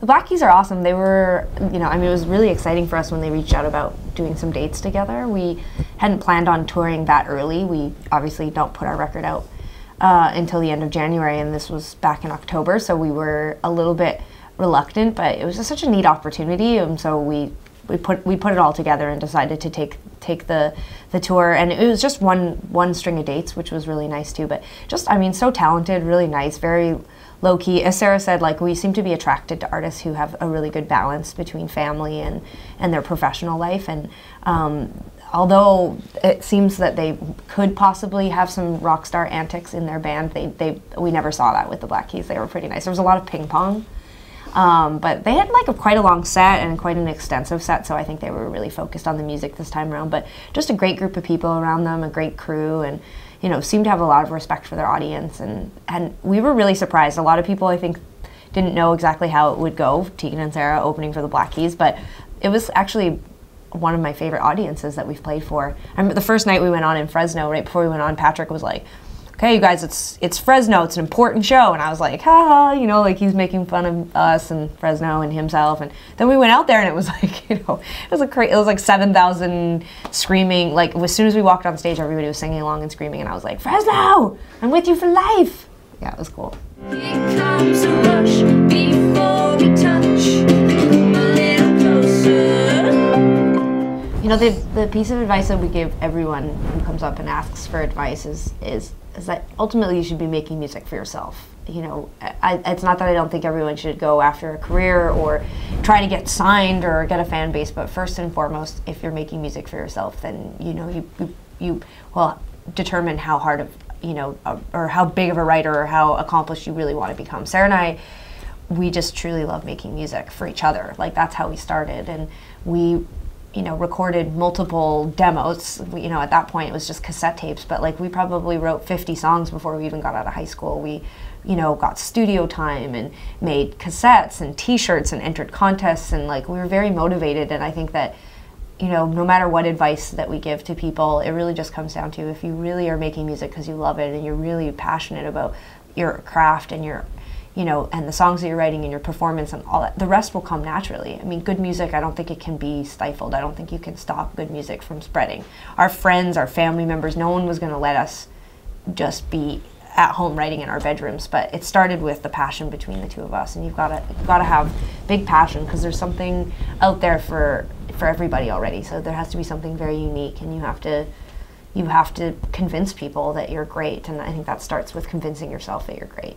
The Black Keys are awesome. They were, you know, I mean, it was really exciting for us when they reached out about doing some dates together. We hadn't planned on touring that early. We obviously don't put our record out until the end of January, and this was back in October, so we were a little bit reluctant, but it was just such a neat opportunity, and so we put it all together and decided to take the tour, and it was just one string of dates, which was really nice too. But just, I mean, so talented, really nice, very low key. As Sarah said, like, we seem to be attracted to artists who have a really good balance between family and their professional life. And although it seems that they could possibly have some rock star antics in their band, we never saw that with the Black Keys. They were pretty nice. There was a lot of ping pong. But they had like quite a long set and quite an extensive set, so I think they were really focused on the music this time around. But just a great group of people around them, a great crew, and, you know, seemed to have a lot of respect for their audience. And we were really surprised. A lot of people, I think, didn't know exactly how it would go, Tegan and Sara opening for the Black Keys, but it was actually one of my favorite audiences that we've played for. I remember the first night we went on in Fresno, right before we went on, Patrick was like, "Okay, you guys, it's Fresno, it's an important show." And I was like, ha, you know, like he's making fun of us and Fresno and himself. And then we went out there and it was like, you know, it was like 7,000 screaming. Like, as soon as we walked on stage, everybody was singing along and screaming, and I was like, "Fresno, I'm with you for life." Yeah, it was cool. Here comes a rush before we touch a little closer. You know, the piece of advice that we give everyone who comes up and asks for advice is that ultimately you should be making music for yourself. You know, it's not that I don't think everyone should go after a career or try to get signed or get a fan base, but first and foremost, if you're making music for yourself, then, you know, you will determine how hard of, you know, or how big of a writer or how accomplished you really want to become. Sarah and I, we just truly love making music for each other. Like, that's how we started, and we, you know, recorded multiple demos. You know, at that point it was just cassette tapes, but like we probably wrote 50 songs before we even got out of high school. We, you know, got studio time and made cassettes and t-shirts and entered contests, and like we were very motivated. And I think that, you know, no matter what advice that we give to people, it really just comes down to, if you really are making music because you love it and you're really passionate about your craft and your, you know, and the songs that you're writing and your performance and all that, the rest will come naturally. I mean, good music, I don't think it can be stifled. I don't think you can stop good music from spreading. Our friends, our family members, no one was going to let us just be at home writing in our bedrooms, but it started with the passion between the two of us, and you've got to have big passion, because there's something out there for everybody already. So there has to be something very unique, and you have to convince people that you're great, and I think that starts with convincing yourself that you're great.